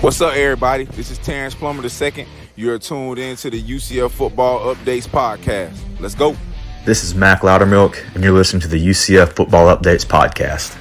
What's up, everybody? This is Terrence Plummer II. You're tuned in to the UCF Football Updates Podcast. Let's go. This is Mac Loudermilk, and you're listening to the UCF Football Updates Podcast.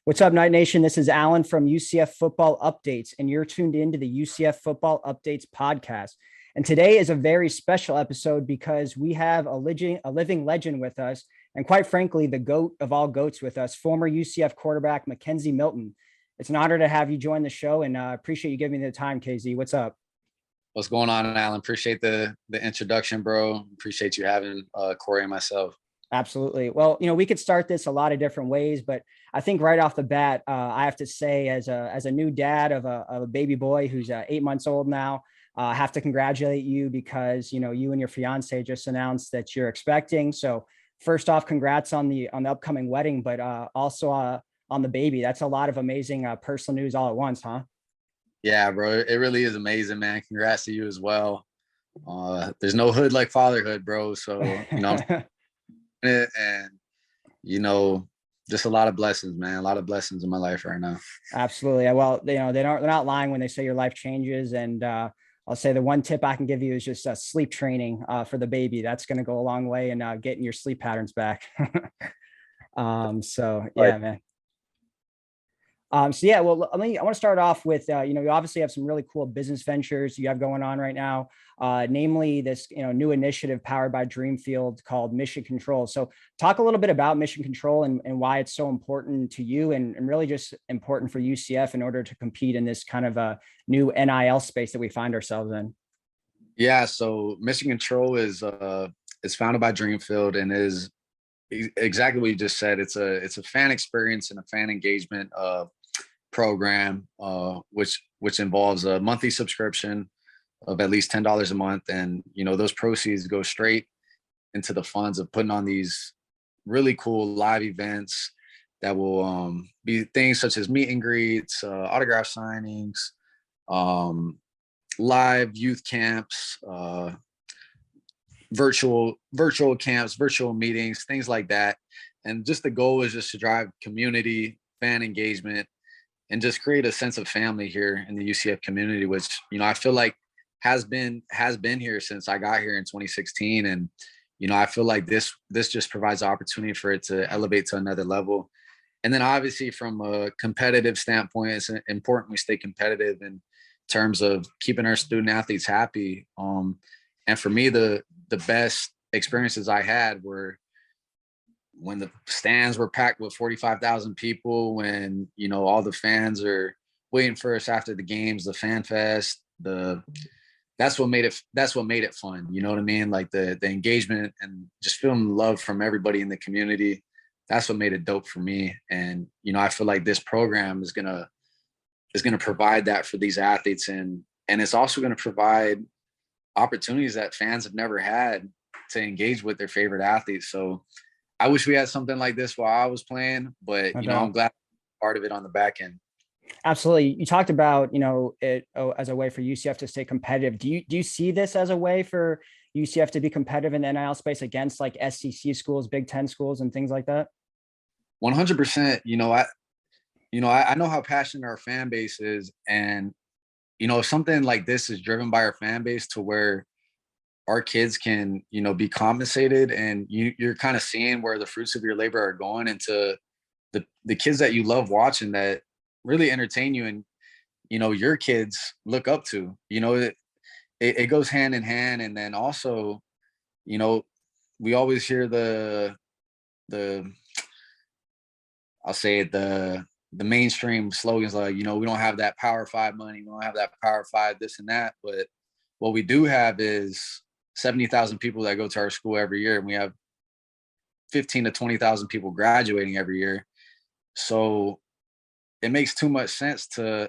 What's up, Night Nation? This is Alan from UCF Football Updates, and you're tuned in to the UCF Football Updates Podcast. And today is a very special episode because we have a living legend with us, and quite frankly, the GOAT of all GOATs with us, former UCF quarterback McKenzie Milton. It's an honor to have you join the show, and appreciate you giving me the time, KZ. What's up? What's going on, Alan? Appreciate the introduction, bro. Appreciate you having Corey and myself. Absolutely. Well, we could start this a lot of different ways, but I think right off the bat, I have to say, as a new dad of a baby boy who's 8 months old now, I have to congratulate you because you and your fiance just announced that you're expecting. So first off, congrats on the upcoming wedding, but also on the baby. That's a lot of amazing personal news all at once, huh? Yeah, bro. It really is amazing, man. Congrats to you as well. There's no hood like fatherhood, bro. So, and just a lot of blessings, man. A lot of blessings in my life right now. Absolutely. Well, they're not lying when they say your life changes. And I'll say the one tip I can give you is just sleep training for the baby. That's going to go a long way in getting your sleep patterns back. So yeah, man. Well, I want to start off with, you obviously have some really cool business ventures you have going on right now, namely this, new initiative powered by Dreamfield called Mission Control. So talk a little bit about Mission Control and why it's so important to you and really just important for UCF in order to compete in this kind of a new NIL space that we find ourselves in. Yeah. So Mission Control is founded by Dreamfield and is exactly what you just said. It's a fan experience and a fan engagement program, which involves a monthly subscription of at least $10 a month, and those proceeds go straight into the funds of putting on these really cool live events that will be things such as meet and greets, autograph signings, live youth camps, virtual camps, virtual meetings, things like that. And just the goal is just to drive community, fan engagement, and just create a sense of family here in the UCF community, which, I feel like has been here since I got here in 2016. And, I feel like this just provides the opportunity for it to elevate to another level. And then obviously from a competitive standpoint, it's important we stay competitive in terms of keeping our student athletes happy. And for me, the best experiences I had were when the stands were packed with 45,000 people, when, all the fans are waiting for us after the games, the fan fest, that's what made it fun. You know what I mean? Like the engagement and just feeling love from everybody in the community. That's what made it dope for me. And, I feel like this program is going to provide that for these athletes. And it's also going to provide opportunities that fans have never had to engage with their favorite athletes. So I wish we had something like this while I was playing, but I'm glad part of it on the back end. Absolutely. You talked about, it as a way for UCF to stay competitive. Do you see this as a way for UCF to be competitive in the NIL space against like SEC schools, Big Ten schools, and things like that? 100%. I know how passionate our fan base is, and if something like this is driven by our fan base to where our kids can, be compensated, and you're kind of seeing where the fruits of your labor are going into the kids that you love watching, that really entertain you, and, your kids look up to, it goes hand in hand. And then also, we always hear I'll say it, the mainstream slogans like, we don't have that Power 5 money, we don't have that Power 5 this and that, but what we do have is 70,000 people that go to our school every year, and we have 15 to 20,000 people graduating every year. So it makes too much sense to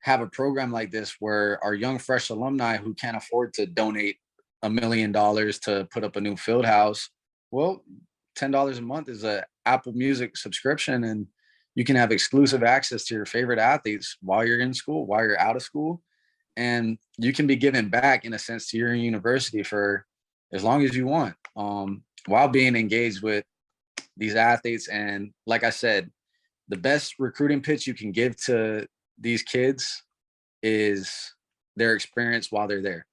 have a program like this where our young, fresh alumni who can't afford to donate $1 million to put up a new field house, well, $10 a month is a Apple Music subscription, and you can have exclusive access to your favorite athletes while you're in school, while you're out of school. And you can be giving back in a sense to your university for as long as you want, while being engaged with these athletes. And like I said, the best recruiting pitch you can give to these kids is their experience while they're there.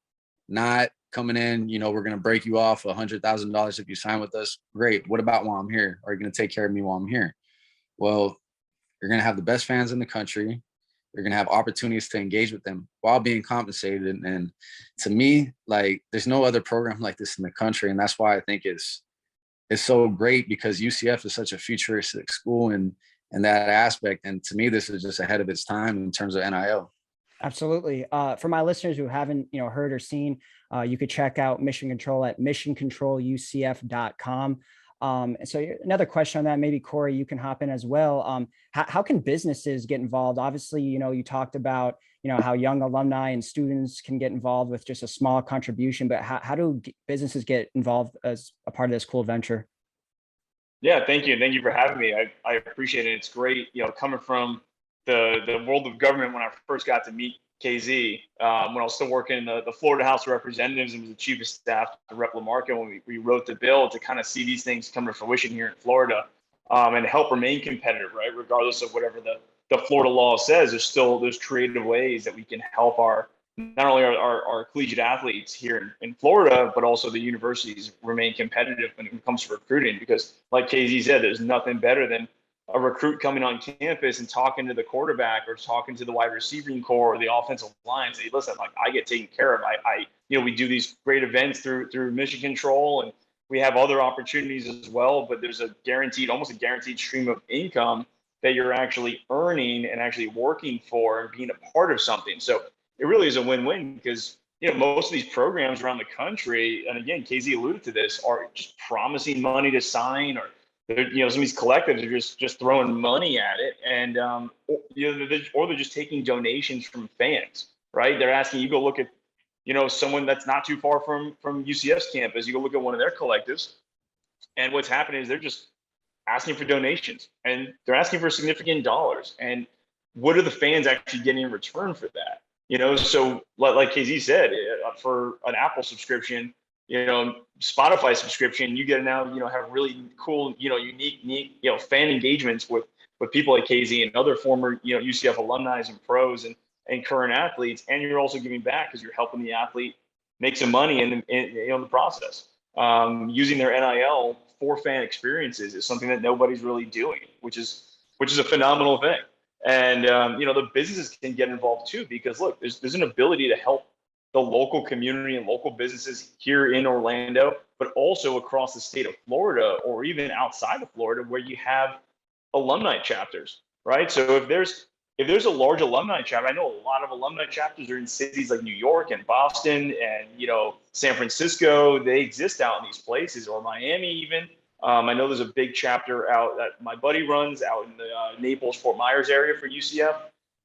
Not coming in, we're going to break you off $100,000 if you sign with us. Great. What about while I'm here? Are you going to take care of me while I'm here? Well, you're going to have the best fans in the country. You're going to have opportunities to engage with them while being compensated. And to me, like, there's no other program like this in the country. And that's why I think it's so great, because UCF is such a futuristic school in that aspect. And to me, this is just ahead of its time in terms of NIL. Absolutely. For my listeners who haven't, heard or seen, you could check out Mission Control at missioncontrolucf.com. And so another question on that, maybe Corey, you can hop in as well. How can businesses get involved? Obviously, you talked about, how young alumni and students can get involved with just a small contribution, but how do businesses get involved as a part of this cool venture? Yeah, thank you. Thank you for having me. I appreciate it. It's great, coming from the world of government when I first got to meet KZ, when I was still working in the Florida House of Representatives and was the chief of staff to Rep. LaMarca when we wrote the bill, to kind of see these things come to fruition here in Florida, and help remain competitive, right? Regardless of whatever the Florida law says, there's creative ways that we can help not only our collegiate athletes here in Florida, but also the universities remain competitive when it comes to recruiting. Because like KZ said, there's nothing better than a recruit coming on campus and talking to the quarterback or talking to the wide receiving core or the offensive line. Say, listen, like, I get taken care of. We do these great events through Mission Control, and we have other opportunities as well, but there's almost a guaranteed stream of income that you're actually earning and actually working for and being a part of something. So it really is a win-win, because, most of these programs around the country, and again, KZ alluded to this, are just promising money to sign, or some of these collectives are just throwing money at it, and or they're just taking donations from fans, right? They're asking you go look at someone that's not too far from UCF's campus. You go look at one of their collectives, and what's happening is they're just asking for donations, and they're asking for significant dollars. And what are the fans actually getting in return for that? So like KZ said, for an Apple subscription, Spotify subscription, you get now, have really cool, unique, fan engagements with people like KZ and other former, UCF alumni and pros and current athletes. And you're also giving back because you're helping the athlete make some money in the process. Using their NIL for fan experiences is something that nobody's really doing, which is a phenomenal thing. And, the businesses can get involved too, because look, there's an ability to help the local community and local businesses here in Orlando, but also across the state of Florida, or even outside of Florida, where you have alumni chapters, right? So if there's a large alumni chapter, I know a lot of alumni chapters are in cities like New York and Boston and, San Francisco. They exist out in these places, or Miami even. I know there's a big chapter out that my buddy runs out in the Naples, Fort Myers area for UCF.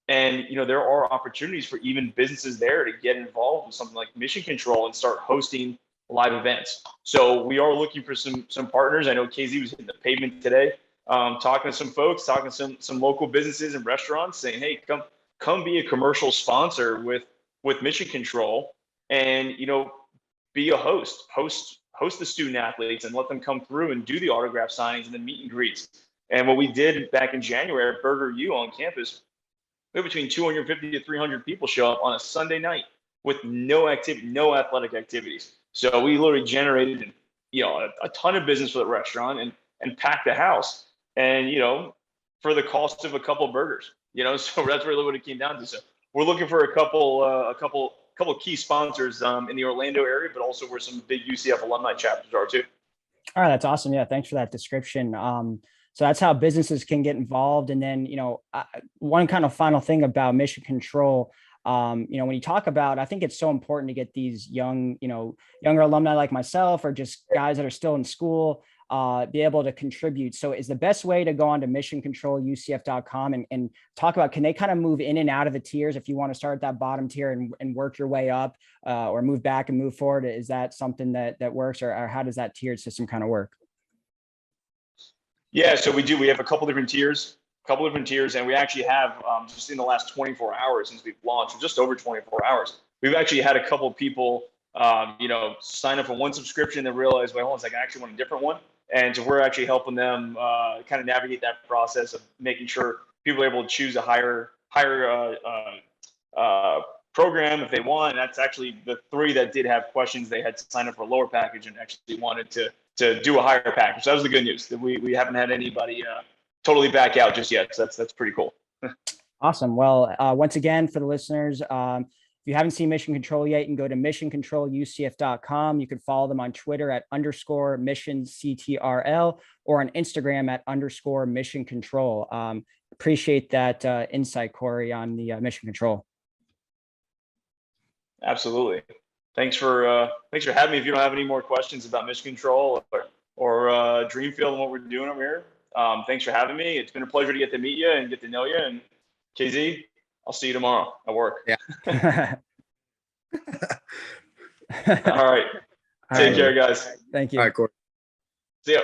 And, there are opportunities for even businesses there to get involved with something like Mission Control and start hosting live events. So we are looking for some partners. I know KZ was hitting the pavement today, talking to some folks, talking to some local businesses and restaurants, saying, hey, come be a commercial sponsor with Mission Control, and, be a host the student athletes and let them come through and do the autograph signings and the meet and greets. And what we did back in January at Burger U on campus, we had between 250 to 300 people show up on a Sunday night with no athletic activities. So we literally generated, a ton of business for the restaurant and packed the house, and, for the cost of a couple of burgers, so that's really what it came down to. So we're looking for a couple key sponsors in the Orlando area, but also where some big UCF alumni chapters are too. All right, that's awesome. Yeah, thanks for that description. So that's how businesses can get involved. And then, one kind of final thing about Mission Control, when you talk about, I think it's so important to get these younger alumni like myself, or just guys that are still in school, be able to contribute. So is the best way to go on to missioncontrolucf.com and talk about, can they kind of move in and out of the tiers if you want to start at that bottom tier and work your way up, or move back and move forward? Is that something that works, or how does that tiered system kind of work? Yeah, so we have a couple different tiers, and we actually have, just in the last 24 hours since we've launched, just over 24 hours, we've actually had a couple of people, sign up for one subscription and realize, well, hold on a second, I actually want a different one. And so we're actually helping them kind of navigate that process of making sure people are able to choose a higher higher program if they want. And that's actually the 3 that did have questions. They had to sign up for a lower package and actually wanted to do a higher package. So that was the good news. That we haven't had anybody totally back out just yet. So that's pretty cool. Awesome. Well, once again, for the listeners, if you haven't seen Mission Control yet, you can go to missioncontrolucf.com. You can follow them on Twitter at _missionctrl or on Instagram at _mission control. Appreciate that insight, Corey, on the Mission Control. Absolutely. Thanks for having me. If you don't have any more questions about Mission Control or Dreamfield and what we're doing over here, thanks for having me. It's been a pleasure to get to meet you and get to know you. And KZ, I'll see you tomorrow at work. Yeah. All right. Take care, guys. Thank you. All right, Corey. See ya.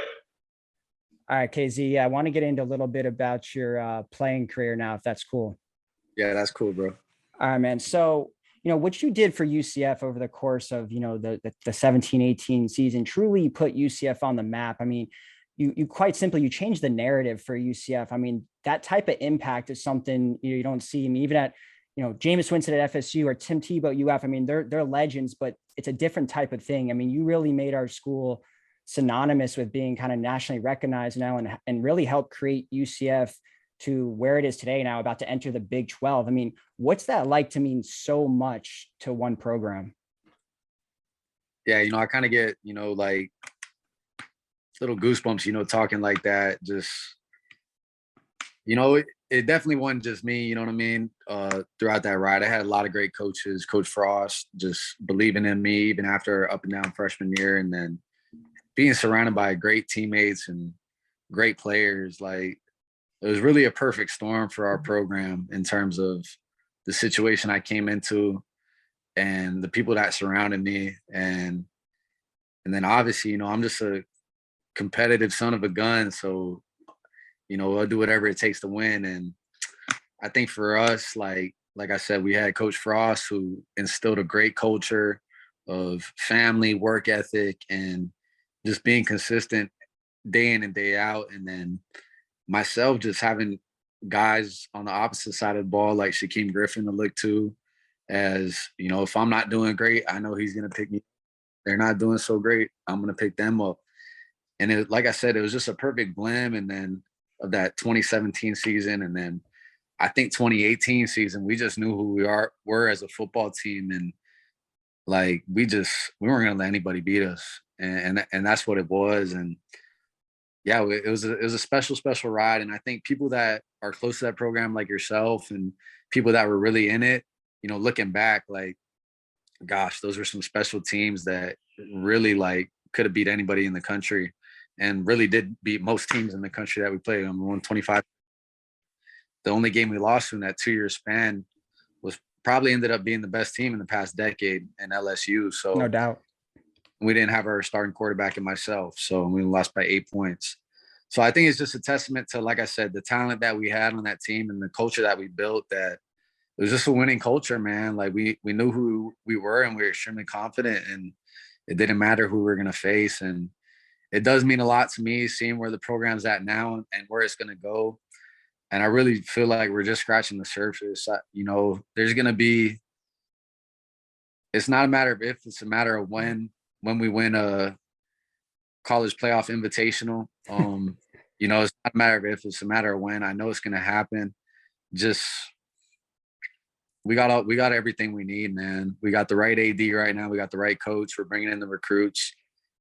All right, KZ. I want to get into a little bit about your playing career now, if that's cool. Yeah, that's cool, bro. All right, man. So, what you did for UCF over the course of, the 17-18 season truly put UCF on the map. I mean, you quite simply, you changed the narrative for UCF. I mean, that type of impact is something you don't see. I mean, even at, Jameis Winston at FSU or Tim Tebow at UF. I mean, they're legends, but it's a different type of thing. I mean, you really made our school synonymous with being kind of nationally recognized now and really helped create UCF to where it is today now, about to enter the Big 12. I mean, what's that like to mean so much to one program? Yeah, I kind of get, like little goosebumps, talking like that. Just, it definitely wasn't just me, you know what I mean? Throughout that ride, I had a lot of great coaches. Coach Frost just believing in me even after up and down freshman year, and then being surrounded by great teammates and great players. Like, it was really a perfect storm for our program in terms of the situation I came into and the people that surrounded me. And then obviously, I'm just a competitive son of a gun. So, I'll do whatever it takes to win. And I think for us, like I said, we had Coach Frost, who instilled a great culture of family, work ethic, and just being consistent day in and day out. And then myself just having guys on the opposite side of the ball, like Shaquem Griffin, to look to as, if I'm not doing great, I know he's going to pick me. They're not doing so great, I'm going to pick them up. And like I said, it was just a perfect blend. And then of that 2017 season. And then I think 2018 season, we just knew who we were as a football team. And like, we weren't going to let anybody beat us. And that's what it was. And yeah, it was a special ride. And I think people that are close to that program, like yourself, and people that were really in it, looking back, like, gosh, those were some special teams that really like could have beat anybody in the country, and really did beat most teams in the country that we played. We won 25. The only game we lost in that 2-year span was probably ended up being the best team in the past decade in LSU. So no doubt. We didn't have our starting quarterback and myself, so we lost by 8 points. So I think it's just a testament to, like I said, the talent that we had on that team and the culture that we built, that it was just a winning culture, man. Like, we knew who we were, and we were extremely confident, and it didn't matter who we were going to face. And it does mean a lot to me seeing where the program's at now and where it's going to go. And I really feel like we're just scratching the surface. There's going to be, it's not a matter of if, it's a matter of when we win a college playoff invitational. It's not a matter of if, it's a matter of when. I know it's going to happen. Just, we got everything we need, man. We got the right AD right now. We got the right coach. We're bringing in the recruits,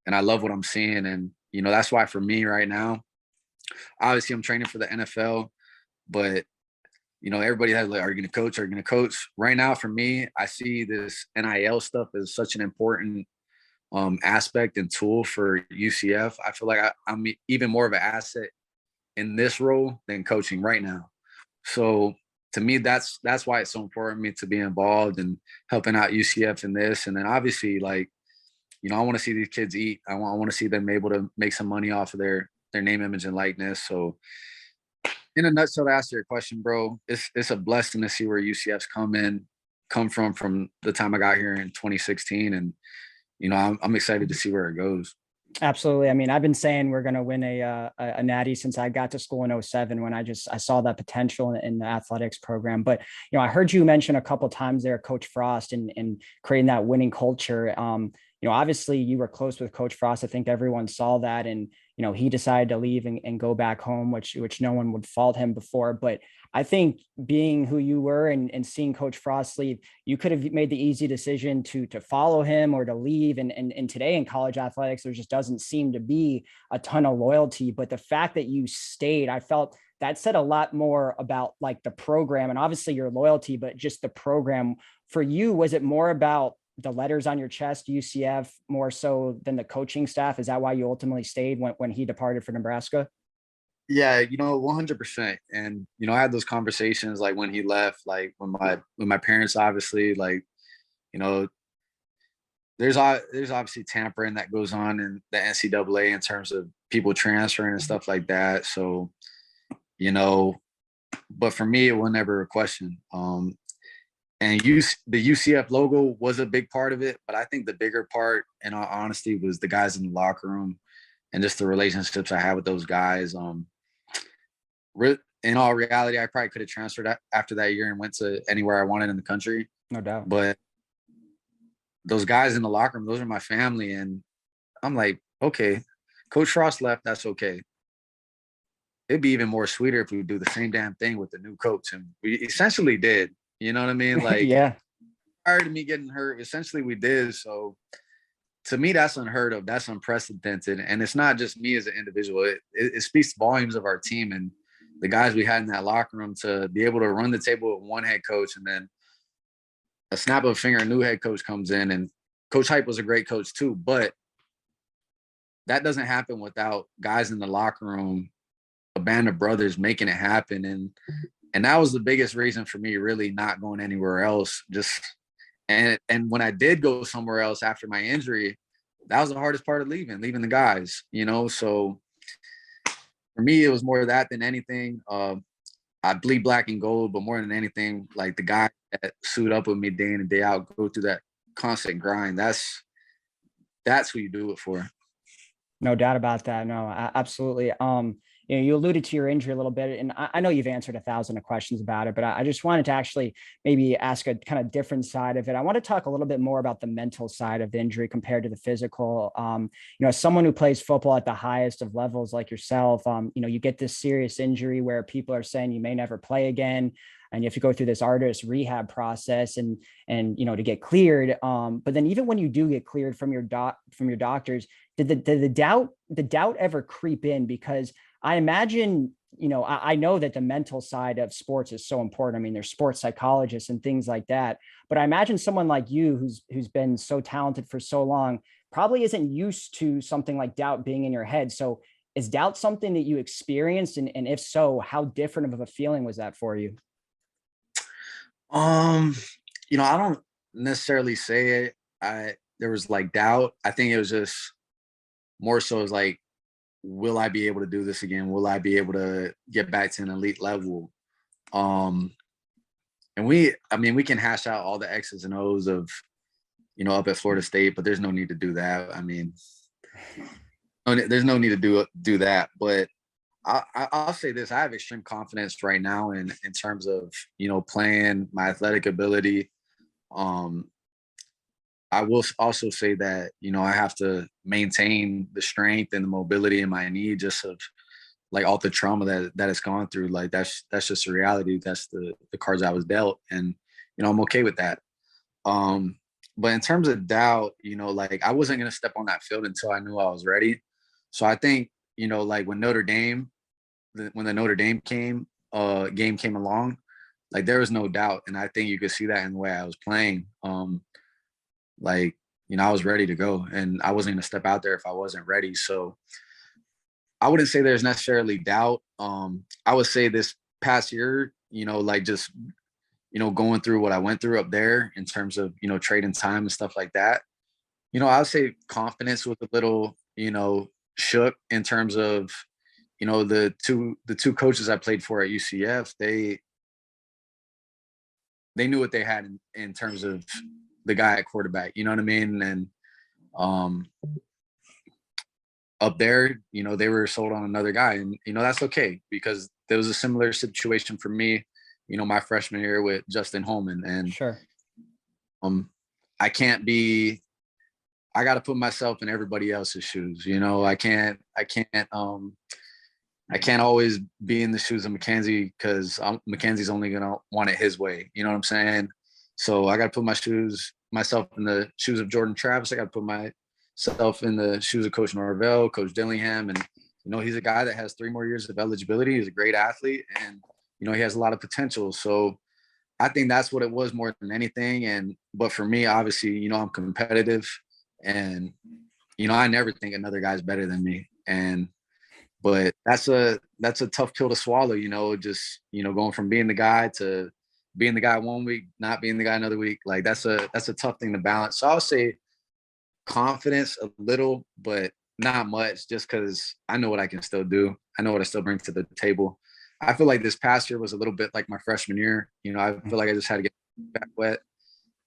and I love what I'm seeing. And, that's why for me right now, obviously I'm training for the NFL, but, everybody has like, are you going to coach? Are you going to coach? Right now, for me, I see this NIL stuff as such an important aspect and tool for UCF. I feel like I'm even more of an asset in this role than coaching right now. So to me, that's why it's so important for me to be involved and helping out UCF in this. And then obviously, like, I want to see these kids eat. I want to see them able to make some money off of their name, image, and likeness. So in a nutshell, to answer your question, bro, it's a blessing to see where UCF's come from the time I got here in 2016. And, I'm excited to see where it goes. Absolutely. I mean, I've been saying we're going to win a natty since I got to school in '07 when I saw that potential in the athletics program. But, I heard you mention a couple of times there, Coach Frost, and creating that winning culture. Obviously you were close with Coach Frost. I think everyone saw that, and, he decided to leave and go back home, which no one would fault him before. But I think being who you were and seeing Coach Frost leave, you could have made the easy decision to follow him or to leave. And today in college athletics, there just doesn't seem to be a ton of loyalty. But the fact that you stayed, I felt that said a lot more about like the program and obviously your loyalty, but just the program. For you, was it more about the letters on your chest, UCF, more so than the coaching staff? Is that why you ultimately stayed when he departed for Nebraska? Yeah, 100%. And, I had those conversations like when he left, like when my parents, obviously, like, there's obviously tampering that goes on in the NCAA in terms of people transferring and stuff like that. So, but for me, it was never a question. And the UCF logo was a big part of it, but I think the bigger part, in all honesty, was the guys in the locker room and just the relationships I had with those guys. In all reality, I probably could have transferred after that year and went to anywhere I wanted in the country. No doubt. But those guys in the locker room, those are my family. And I'm like, okay, Coach Frost left, that's okay. It'd be even more sweeter if we do the same damn thing with the new coach. And we essentially did. You know what I mean? Like, yeah. Prior to me getting hurt, essentially we did. So to me, that's unheard of. That's unprecedented. And it's not just me as an individual. It speaks volumes of our team and the guys we had in that locker room to be able to run the table with one head coach, and then a snap of a finger, a new head coach comes in. And Coach Hype was a great coach too, but that doesn't happen without guys in the locker room, a band of brothers making it happen. And that was the biggest reason for me really not going anywhere else. And when I did go somewhere else after my injury, that was the hardest part of leaving the guys, So for me, it was more of that than anything. I bleed black and gold, but more than anything, like the guy that suit up with me day in and day out, go through that constant grind. That's who you do it for. No doubt about that. No, absolutely. You alluded to your injury a little bit, and I know you've answered 1,000 questions about it, but I just wanted to actually maybe ask a kind of different side of it. I want to talk a little bit more about the mental side of the injury compared to the physical. As someone who plays football at the highest of levels like yourself, you get this serious injury where people are saying you may never play again. And you have to go through this arduous rehab process and to get cleared. But then even when you do get cleared from your doctors, did the doubt ever creep in? Because I imagine, I know that the mental side of sports is so important. I mean, there's sports psychologists and things like that, but I imagine someone like you who's been so talented for so long probably isn't used to something like doubt being in your head. So is doubt something that you experienced? And if so, how different of a feeling was that for you? I don't necessarily say it. There was like doubt. I think it was just more so as like, will I be able to do this again? Will I be able to get back to an elite level? And we can hash out all the X's and O's of, up at Florida State, but there's no need to do that. I mean, there's no need to do that. But I'll say this: I have extreme confidence right now in terms of playing, my athletic ability. I will also say that I have to maintain the strength and the mobility in my knee, just of like all the trauma that it's gone through. Like that's just a reality. That's the cards I was dealt, and I'm okay with that. But in terms of doubt, like I wasn't gonna step on that field until I knew I was ready. So I think like when the Notre Dame game came along, like there was no doubt, and I think you could see that in the way I was playing. I was ready to go, and I wasn't going to step out there if I wasn't ready. So I wouldn't say there's necessarily doubt. I would say this past year, just going through what I went through up there in terms of trading time and stuff like that. I would say confidence was a little shook in terms of the two coaches I played for at UCF. They knew what they had in terms of the guy at quarterback, you know what I mean? And up there, they were sold on another guy, and that's okay, because there was a similar situation for me, my freshman year with Justin Holman, and Sure. I got to put myself in everybody else's shoes. I can't always be in the shoes of McKenzie, because McKenzie's only gonna want it his way. You know what I'm saying? So I got to put myself in the shoes of Jordan Travis. I got to put myself in the shoes of Coach Norvell, Coach Dillingham, and he's a guy that has 3 more years of eligibility. He's a great athlete, and he has a lot of potential. So I think that's what it was more than anything. But for me, obviously, I'm competitive, and I never think another guy's better than me. But that's a tough pill to swallow, just going from being the guy to being the guy one week, not being the guy another week. Like that's a tough thing to balance. So I'll say confidence a little, but not much, just because I know what I can still do. I know what I still bring to the table. I feel like this past year was a little bit like my freshman year. I feel like I just had to get back wet.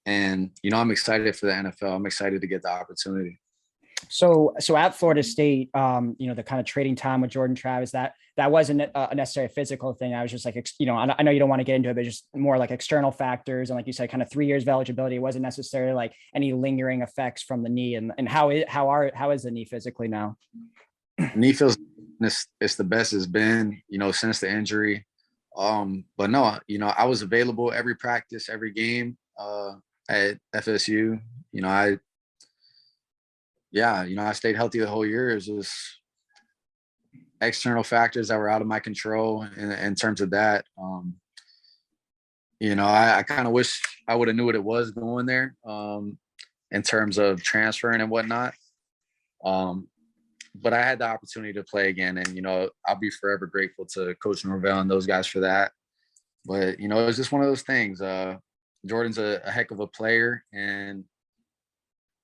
And, I'm excited for the NFL. I'm excited to get the opportunity. So at Florida State, the kind of trading time with Jordan Travis, that wasn't a necessarily physical thing. I was just like, I know you don't want to get into it, but just more like external factors. And like you said, kind of 3 years of eligibility. It wasn't necessarily like any lingering effects from the knee. And how is the knee physically now? Knee feels it's the best it's been, since the injury. But no, I was available every practice, every game at FSU. I stayed healthy the whole year. It was just external factors that were out of my control in terms of that. I kind of wish I would have knew what it was going there in terms of transferring and whatnot. But I had the opportunity to play again, and, I'll be forever grateful to Coach Norvell and those guys for that. But, it was just one of those things. Jordan's a heck of a player, and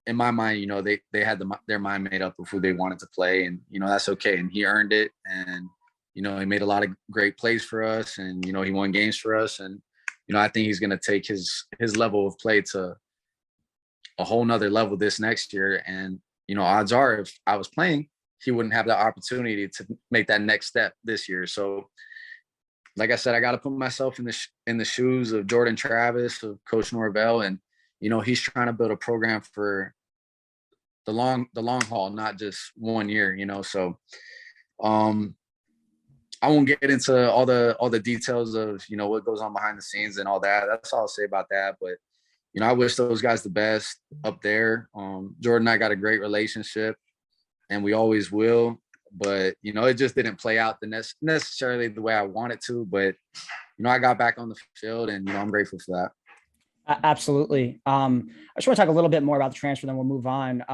in my mind, they had their mind made up of who they wanted to play, and, that's okay. And he earned it, and, he made a lot of great plays for us, and, he won games for us. And, I think he's going to take his level of play to a whole nother level this next year. And, odds are if I was playing, he wouldn't have the opportunity to make that next step this year. So, like I said, I got to put myself in the shoes of Jordan Travis, of Coach Norvell, and he's trying to build a program for the long haul, not just 1 year. So I won't get into all the details of what goes on behind the scenes and all that. That's all I'll say about that. But I wish those guys the best up there. Jordan and I got a great relationship, and we always will. But, it just didn't play out necessarily the way I wanted to. But, I got back on the field, and, I'm grateful for that. Absolutely. I just want to talk a little bit more about the transfer, then we'll move on.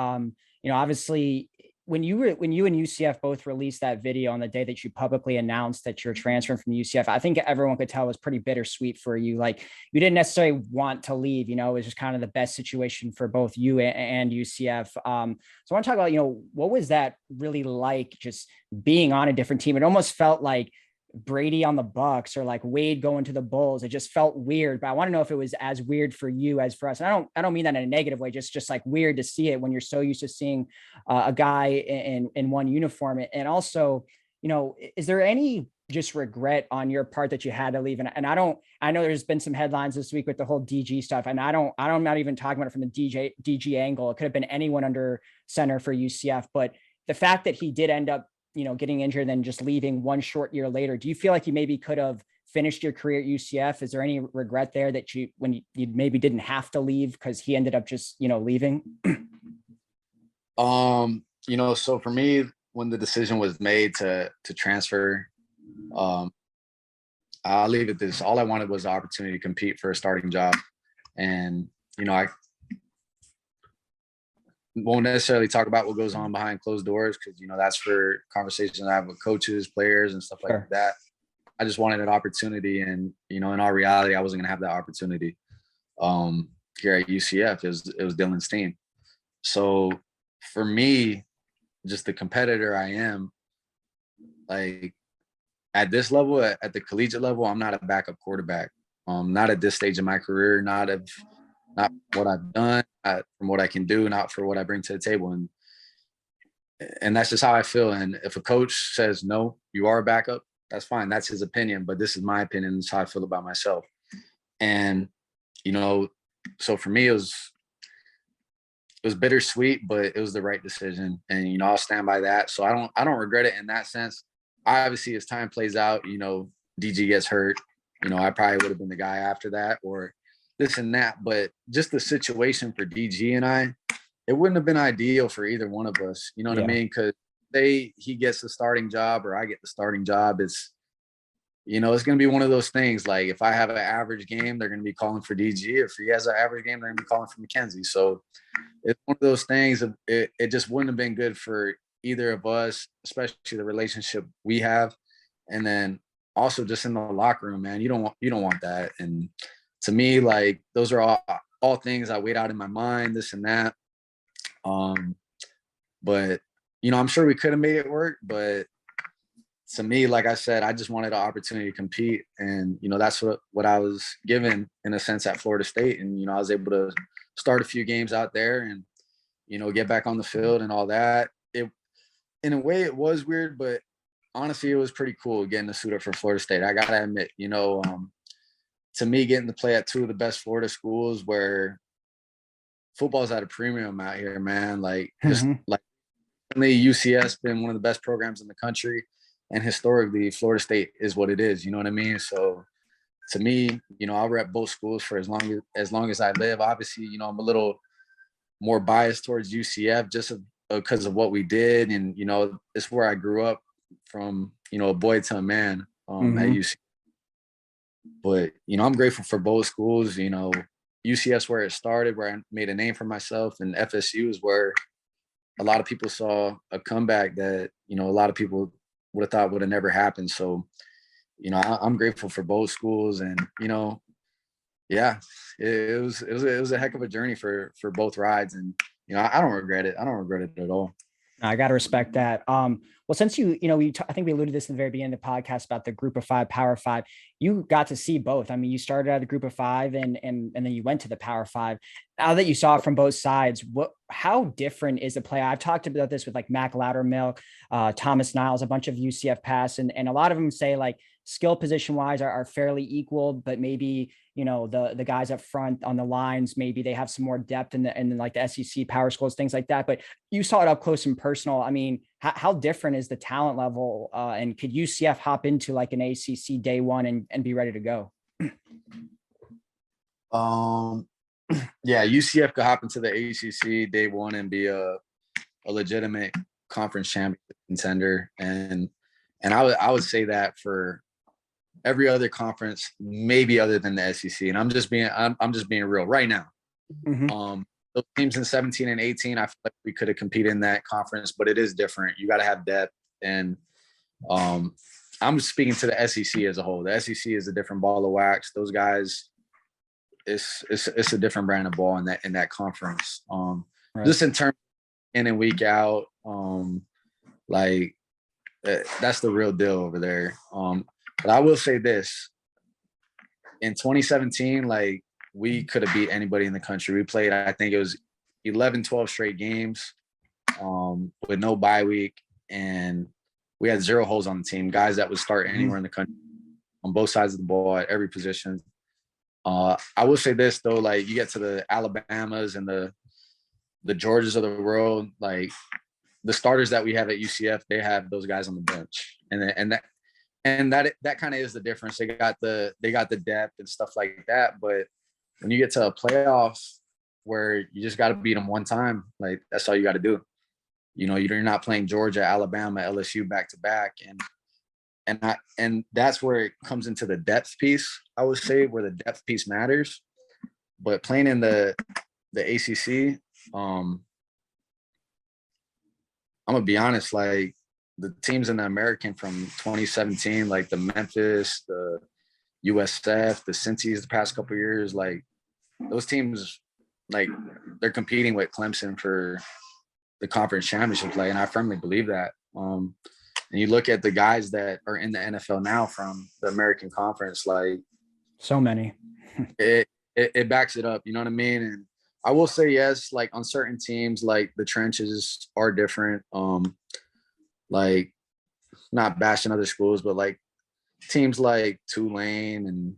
Obviously, when you and UCF both released that video on the day that you publicly announced that you're transferring from UCF, I think everyone could tell it was pretty bittersweet for you. Like, you didn't necessarily want to leave, it was just kind of the best situation for both you and UCF. So I want to talk about, what was that really like, just being on a different team? It almost felt like Brady on the Bucks or like Wade going to the Bulls. It just felt weird, but I want to know if it was as weird for you as for us. And I don't mean that in a negative way, just like weird to see it when you're so used to seeing a guy in one uniform. And also, is there any just regret on your part that you had to leave? And I know there's been some headlines this week with the whole DG stuff, and I'm not even talking about it from the DG angle. It could have been anyone under center for UCF, but the fact that he did end up getting injured and then just leaving one short year later, do you feel like you maybe could have finished your career at UCF? Is there any regret there that you maybe didn't have to leave because he ended up just, leaving? So for me, when the decision was made to transfer, I'll leave it this. All I wanted was the opportunity to compete for a starting job. And, I won't necessarily talk about what goes on behind closed doors, because that's for conversations I have with coaches, players, and stuff like that. I just wanted an opportunity, and in all reality, I wasn't gonna have that opportunity here at UCF. It was Dylan's team. So for me, just the competitor I am, like at this level, at the collegiate level, I'm not a backup quarterback. Not at this stage of my career, not what I've done, from what I can do, not for what I bring to the table. And And that's just how I feel. And if a coach says, no, you are a backup, that's fine. That's his opinion, but this is my opinion. This is how I feel about myself. And, you know, so for me, it was bittersweet, but it was the right decision. And, you know, I'll stand by that. So I don't regret it in that sense. Obviously, as time plays out, you know, DG gets hurt. You know, I probably would have been the guy after that or this and that. But just the situation for DG and I, it wouldn't have been ideal for either one of us. You know what I mean? Because he gets the starting job or I get the starting job. It's, you know, it's going to be one of those things. Like if I have an average game, they're going to be calling for DG. If he has an average game, they're going to be calling for McKenzie. So it's one of those things. It just wouldn't have been good for either of us, especially the relationship we have. And then also just in the locker room, man, you don't want that. And to me, like those are all things I weighed out in my mind, this and that. But you know, I'm sure we could have made it work, but to me, like I said, I just wanted an opportunity to compete. And, you know, that's what I was given in a sense at Florida State. And, you know, I was able to start a few games out there and, you know, get back on the field and all that. In a way it was weird, but honestly, it was pretty cool getting to suit up for Florida State. I got to admit, you know, to me, getting to play at two of the best Florida schools where football's at a premium out here, man. Like, just like UCF's been one of the best programs in the country. And historically, Florida State is what it is. You know what I mean? So to me, you know, I'll rep both schools for as long as I live. Obviously, you know, I'm a little more biased towards UCF just because of what we did. And, you know, it's where I grew up from, you know, a boy to a man at UCF. But, you know, I'm grateful for both schools. You know, UCF's where it started, where I made a name for myself. And FSU is where a lot of people saw a comeback that, you know, a lot of people would have thought would have never happened. So, you know, I'm grateful for both schools. And, you know, yeah, it was a heck of a journey for both rides. And, you know, I don't regret it. I don't regret it at all. I got to respect that. Well, since I think we alluded to this in the very beginning of the podcast about the Group of Five, Power Five. You got to see both. I mean, you started at the Group of Five, and then you went to the Power Five. Now that you saw it from both sides, how different is the play? I've talked about this with like Mac Loudermilk, Thomas Niles, a bunch of UCF past, and a lot of them say like skill position wise are fairly equal, but maybe, you know, the guys up front on the lines, maybe they have some more depth in like the SEC power schools, things like that. But you saw it up close and personal. I mean, how different is the talent level? And could UCF hop into like an ACC day one and be ready to go? Yeah, UCF could hop into the ACC day one and be a legitimate conference champion contender. And I would say that for every other conference, maybe other than the SEC. And I'm just being real right now. Those teams in 17 and 18, I feel like we could have competed in that conference, but it is different. You got to have depth. And I'm speaking to the SEC as a whole. The SEC is a different ball of wax. Those guys, it's a different brand of ball in that conference. Right. Just in terms of in and week out, like that's the real deal over there. But I will say this: in 2017, like we could have beat anybody in the country. We played, I think it was 11, 12 straight games with no bye week, and we had 0 holes on the team. Guys that would start anywhere in the country on both sides of the ball at every position. I will say this though, like you get to the Alabamas and the Georgias of the world, like the starters that we have at UCF, they have those guys on the bench, and that kind of is the difference. They got the depth and stuff like that, but when you get to a playoff where you just got to beat them one time, like that's all you got to do. You know, you're not playing Georgia, Alabama, LSU back to back, and that's where it comes into the depth piece. I would say where the depth piece matters. But playing in the ACC, I'm gonna be honest, like the teams in the American from 2017, like the Memphis, the USF, the Cincy's the past couple of years, like those teams, like they're competing with Clemson for the conference championship play, and I firmly believe that. And you look at the guys that are in the NFL now from the American Conference, like so many, it backs it up. You know what I mean? And I will say yes, like on certain teams, like the trenches are different. Like not bashing other schools, but like teams like Tulane and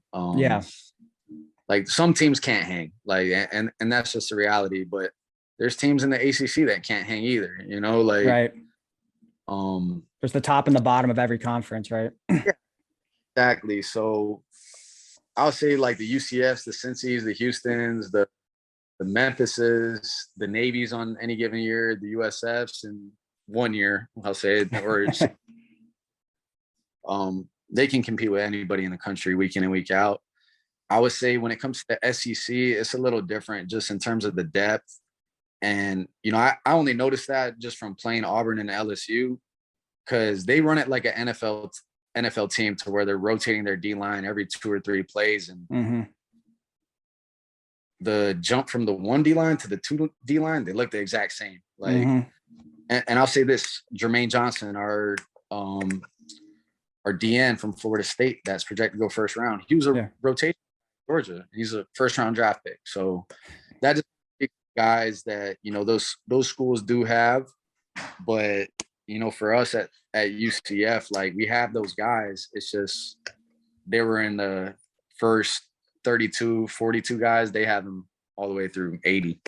like some teams can't hang. Like and that's just the reality. But there's teams in the ACC that can't hang either. You know, like right. There's the top and the bottom of every conference, right? Yeah, exactly. So I'll say like the UCFs, the Cincy's, the Houstons, the Memphises, the Navies on any given year, the USFs, and 1 year, I'll say it, or they can compete with anybody in the country week in and week out. I would say when it comes to the SEC, it's a little different just in terms of the depth. And, you know, I only noticed that just from playing Auburn and LSU, because they run it like an NFL team to where they're rotating their D-line every 2 or 3 plays. And the jump from the 1 D-line to the 2 D-line, they look the exact same. Like, and I'll say this, Jermaine Johnson, our DN from Florida State that's projected to go first round, he was a rotation Georgia. He's a first round draft pick. So that just guys that, you know, those schools do have. But, you know, for us at UCF, like we have those guys. It's just they were in the first 32, 42 guys. They have them all the way through 80.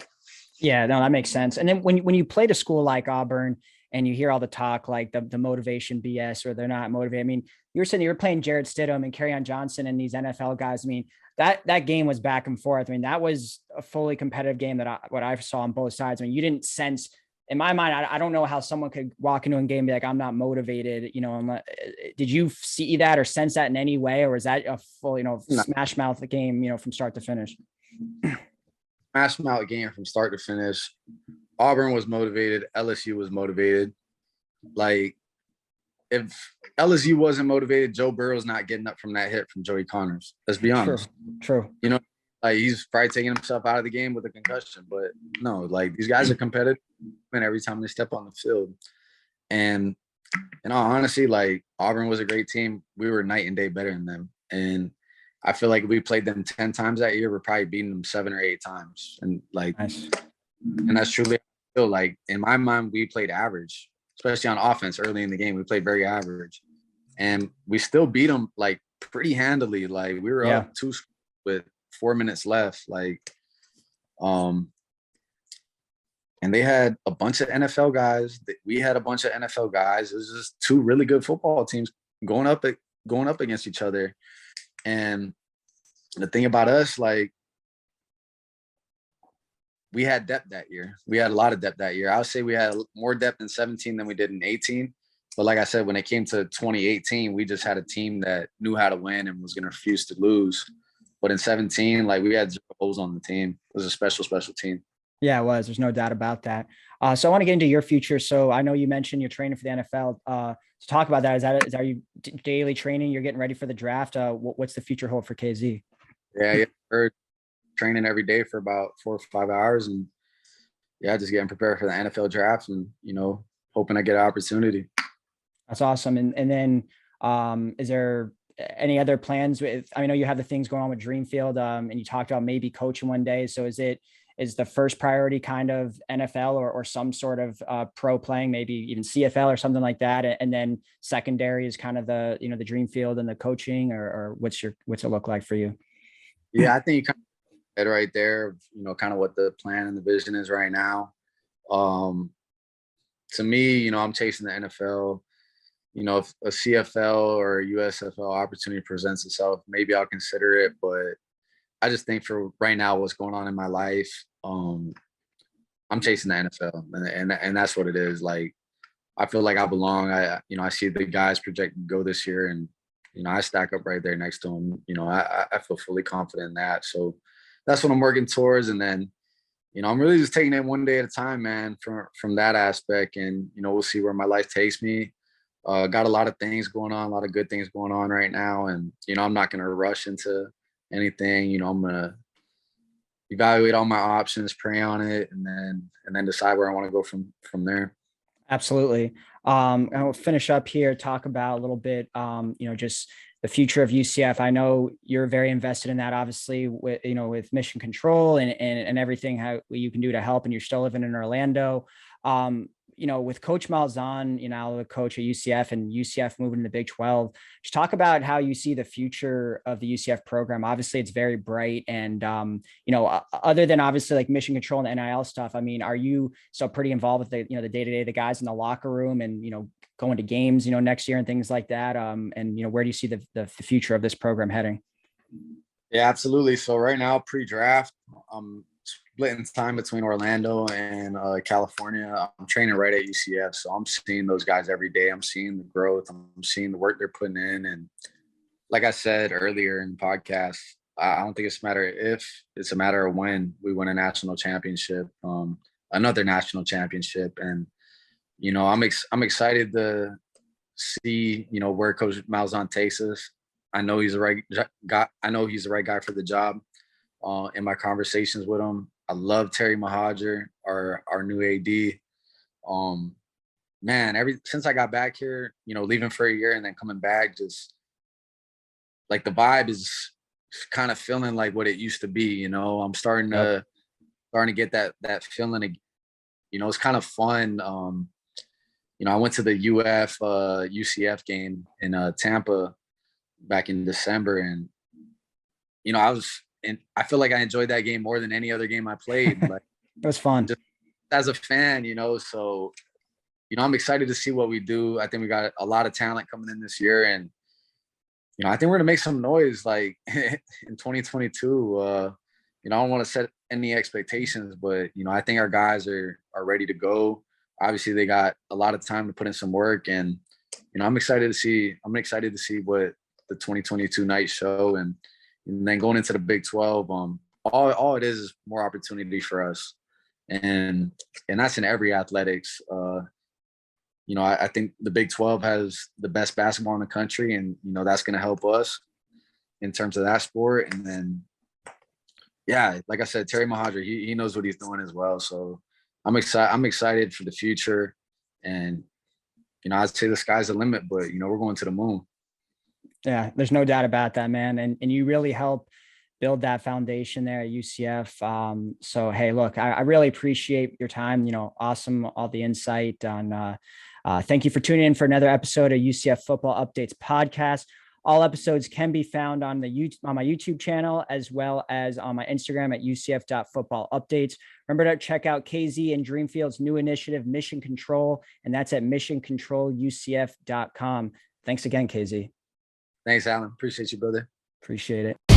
Yeah, no, that makes sense. And then when you played a school like Auburn and you hear all the talk, like the motivation BS, or they're not motivated. I mean, you were saying you were playing Jarrett Stidham and Kerryon Johnson and these NFL guys. I mean, that game was back and forth. I mean, that was a fully competitive game what I saw on both sides. I mean, you didn't sense, in my mind, I don't know how someone could walk into a game and be like, I'm not motivated. You know, did you see that or sense that in any way? Or is that a full, you know, smash mouth the game, you know, from start to finish? Smash mouth game from start to finish. Auburn was motivated. LSU was motivated. Like, if LSU wasn't motivated, Joe Burrow's not getting up from that hit from Joey Connors. Let's be honest. True. You know, like he's probably taking himself out of the game with a concussion. But no, like these guys are competitive and every time they step on the field. And in all honesty, like Auburn was a great team. We were night and day better than them. And I feel like we played them 10 times that year. We're probably beating them 7 or 8 times. And like, nice. And that's truly, I feel like in my mind, we played average, especially on offense early in the game. We played very average and we still beat them like pretty handily. Like we were up 2 with 4 minutes left. Like, and they had a bunch of NFL guys. We had a bunch of NFL guys. It was just 2 really good football teams going up against each other. And the thing about us, like, we had depth that year. We had a lot of depth that year. I would say we had more depth in 17 than we did in 18. But like I said, when it came to 2018, we just had a team that knew how to win and was going to refuse to lose. But in 17, like we had 0 holes on the team. It was a special, special team. Yeah, it was. There's no doubt about that. So I want to get into your future. So I know you mentioned you're training for the NFL. To talk about that, is are you daily training? You're getting ready for the draft. What's the future hold for KZ? Yeah, we're training every day for about 4 or 5 hours, and just getting prepared for the NFL draft, and you know, hoping I get an opportunity. That's awesome. And then is there any other plans with? I know you have the things going on with Dreamfield, and you talked about maybe coaching one day. So is the first priority kind of NFL or some sort of pro playing, maybe even CFL or something like that? And then secondary is kind of the, you know, the Dreamfield and the coaching, or what's it look like for you? Yeah, I think you kind of right there, you know, kind of what the plan and the vision is right now. To me, you know, I'm chasing the NFL. You know, if a CFL or a USFL opportunity presents itself, maybe I'll consider it. But I just think for right now, what's going on in my life, I'm chasing the NFL, and that's what it is. Like, I feel like I belong. I see the guys projected to go this year, and you know, I stack up right there next to them. You know, I feel fully confident in that. So that's what I'm working towards. And then, you know, I'm really just taking it one day at a time, man, from that aspect. And, you know, we'll see where my life takes me. Got a lot of things going on, a lot of good things going on right now. And, you know, I'm not going to rush into anything. You know, I'm going to evaluate all my options, pray on it, and then decide where I want to go from there. Absolutely. I'll finish up here, talk about a little bit, you know, just the future of UCF. I know you're very invested in that, obviously, with, with mission control and everything, how you can do to help, and you're still living in Orlando. With Coach Malzahn, the coach at UCF, and UCF moving to the Big 12, just talk about how you see the future of the UCF program. Obviously, it's very bright, and other than obviously like mission control and NIL stuff, I mean, are you still pretty involved with the day-to-day, the guys in the locker room, and going to games next year and things like that? And where do you see the future of this program heading? Yeah, absolutely. So right now, pre-draft, splitting time between Orlando and California. I'm training right at UCF, so I'm seeing those guys every day. I'm seeing the growth. I'm seeing the work they're putting in. And like I said earlier in the podcast, I don't think it's a matter if, it's a matter of when we win a national championship, another national championship. And I'm excited to see where Coach Malzahn takes us. I know he's the right guy. I know he's the right guy for the job. In my conversations with him, I love Terry Mahajer, our new AD. Since I got back here, leaving for a year and then coming back, just like the vibe is kind of feeling like what it used to be. I'm starting to get that feeling. It's kind of fun. I went to the UCF game in Tampa back in December, and I feel like I enjoyed that game more than any other game I played. Like, it was fun. Just as a fan, so, I'm excited to see what we do. I think we got a lot of talent coming in this year, and, I think we're going to make some noise like in 2022. I don't want to set any expectations, but, I think our guys are ready to go. Obviously they got a lot of time to put in some work, and, I'm excited to see what the 2022 night show, and then going into the Big 12, all it is more opportunity for us, and that's in every athletics. I think the Big 12 has the best basketball in the country, and that's going to help us in terms of that sport. And then, yeah, like I said, Terry Mahajer, he knows what he's doing as well. So I'm excited for the future, and I'd say the sky's the limit, but we're going to the moon. Yeah, there's no doubt about that, man. And you really help build that foundation there at UCF. So, hey, look, I really appreciate your time. Awesome. All the insight on, thank you for tuning in for another episode of UCF Football Updates Podcast. All episodes can be found on my YouTube channel, as well as on my Instagram at UCF.footballupdates. Remember to check out KZ and Dreamfield's new initiative, Mission Control, and that's at missioncontrolucf.com. Thanks again, KZ. Thanks, Alan. Appreciate you, brother. Appreciate it.